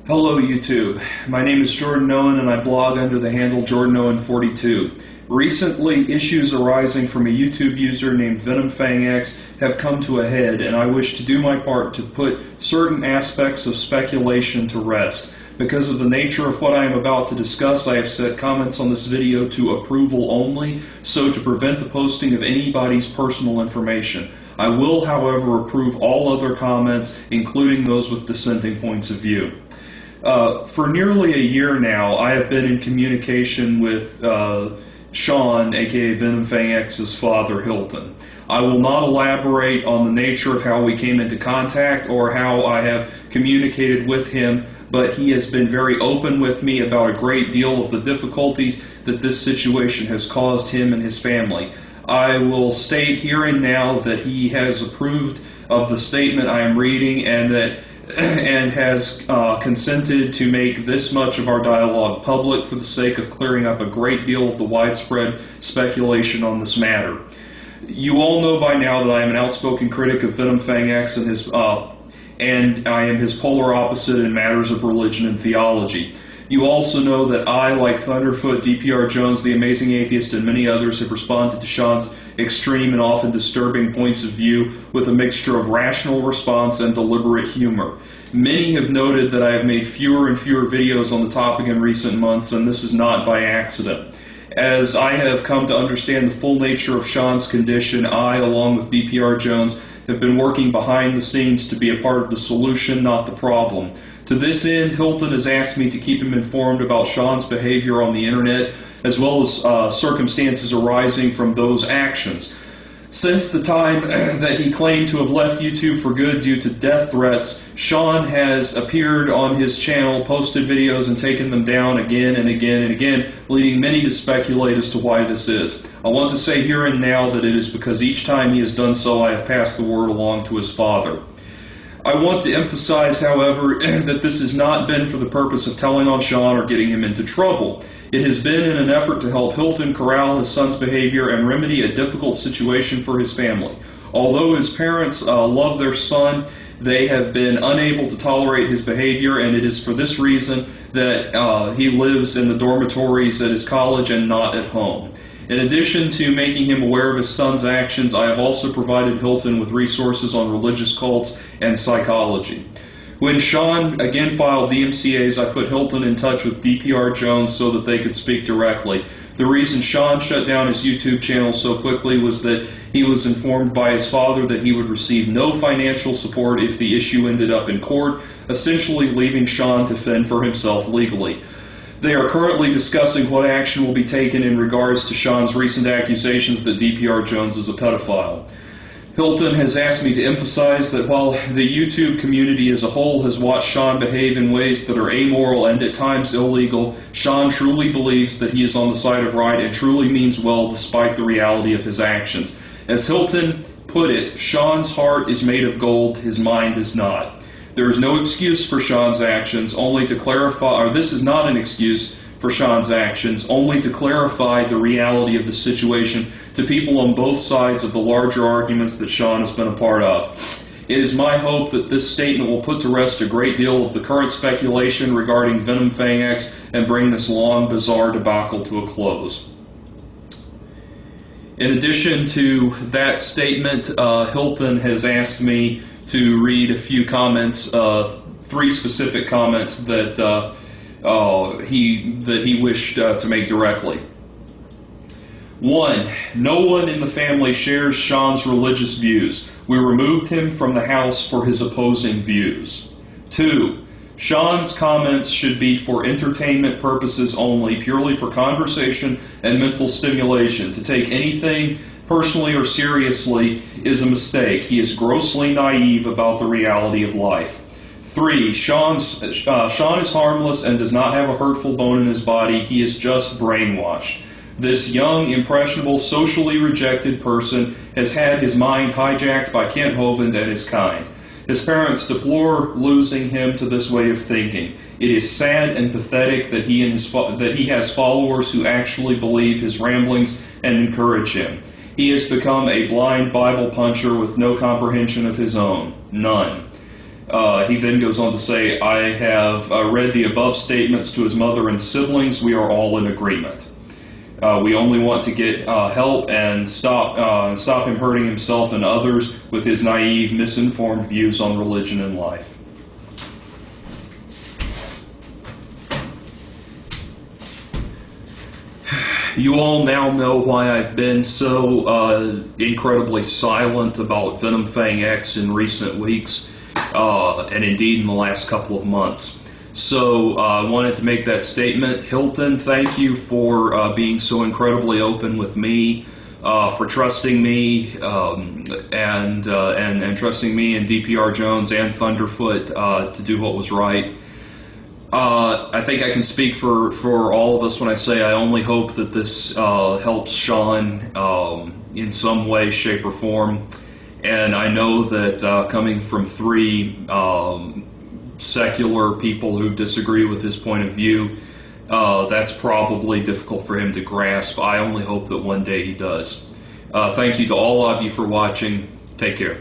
Hello YouTube, my name is Jordan Owen and I blog under the handle JordanOwen42. Recently, issues arising from a YouTube user named VenomFangX have come to a head, and I wish to do my part to put certain aspects of speculation to rest. Because of the nature of what I am about to discuss, I have set comments on this video to approval only, so to prevent the posting of anybody's personal information. I will, however, approve all other comments, including those with dissenting points of view. For nearly a year now, I have been in communication with Shawn, aka VenomFangX's father, Hilton. I will not elaborate on the nature of how we came into contact or how I have communicated with him, but he has been very open with me about a great deal of the difficulties that this situation has caused him and his family. I will state here and now that he has approved of the statement I am reading and has consented to make this much of our dialogue public for the sake of clearing up a great deal of the widespread speculation on this matter. You all know by now that I am an outspoken critic of VenomFangX and I am his polar opposite in matters of religion and theology. You also know that I, like Thunderfoot, DPR Jones, The Amazing Atheist, and many others, have responded to Shawn's extreme and often disturbing points of view with a mixture of rational response and deliberate humor. Many have noted that I have made fewer and fewer videos on the topic in recent months, and this is not by accident. As I have come to understand the full nature of Shawn's condition, I, along with DPR Jones, have been working behind the scenes to be a part of the solution, not the problem. To this end, Hilton has asked me to keep him informed about Shawn's behavior on the internet, as well as circumstances arising from those actions. Since the time that he claimed to have left YouTube for good due to death threats, Shawn has appeared on his channel, posted videos, and taken them down again and again and again, leading many to speculate as to why this is. I want to say here and now that it is because each time he has done so, I have passed the word along to his father. I want to emphasize, however, that this has not been for the purpose of telling on Shawn or getting him into trouble. It has been in an effort to help Hilton corral his son's behavior and remedy a difficult situation for his family. Although his parents love their son, they have been unable to tolerate his behavior, and it is for this reason that he lives in the dormitories at his college and not at home. In addition to making him aware of his son's actions, I have also provided Hilton with resources on religious cults and psychology. When Shawn again filed DMCAs, I put Hilton in touch with DPR Jones so that they could speak directly. The reason Shawn shut down his YouTube channel so quickly was that he was informed by his father that he would receive no financial support if the issue ended up in court, essentially leaving Shawn to fend for himself legally. They are currently discussing what action will be taken in regards to Shawn's recent accusations that DPR Jones is a pedophile. Hilton has asked me to emphasize that while the YouTube community as a whole has watched Shawn behave in ways that are amoral and at times illegal, Shawn truly believes that he is on the side of right and truly means well despite the reality of his actions. As Hilton put it, Shawn's heart is made of gold, his mind is not. There is no excuse for Shawn's actions, only to clarify, or this is not an excuse for Shawn's actions, only to clarify the reality of the situation to people on both sides of the larger arguments that Shawn has been a part of. It is my hope that this statement will put to rest a great deal of the current speculation regarding VenomFangX and bring this long, bizarre debacle to a close. In addition to that statement, Hilton has asked me to read a few comments, three specific comments that he wished to make directly. 1. No one in the family shares Shawn's religious views. We removed him from the house for his opposing views. 2. Shawn's comments should be for entertainment purposes only, purely for conversation and mental stimulation. To take anything personally or seriously is a mistake. He is grossly naive about the reality of life. 3. Shawn is harmless and does not have a hurtful bone in his body. He is just brainwashed. This young, impressionable, socially rejected person has had his mind hijacked by Kent Hovind and his kind. His parents deplore losing him to this way of thinking. It is sad and pathetic that he has followers who actually believe his ramblings and encourage him. He has become a blind Bible puncher with no comprehension of his own. None. He then goes on to say, I have read the above statements to his mother and siblings. We are all in agreement. We only want to get help and stop him hurting himself and others with his naive, misinformed views on religion and life. You all now know why I've been so incredibly silent about Venom Fang X in recent weeks, and indeed in the last couple of months. So I wanted to make that statement. Hilton, thank you for being so incredibly open with me, for trusting me, and trusting me and DPR Jones and Thunderfoot to do what was right. I think I can speak for all of us when I say I only hope that this helps Shawn in some way, shape, or form. And I know that coming from three secular people who disagree with his point of view, that's probably difficult for him to grasp. I only hope that one day he does. Thank you to all of you for watching. Take care.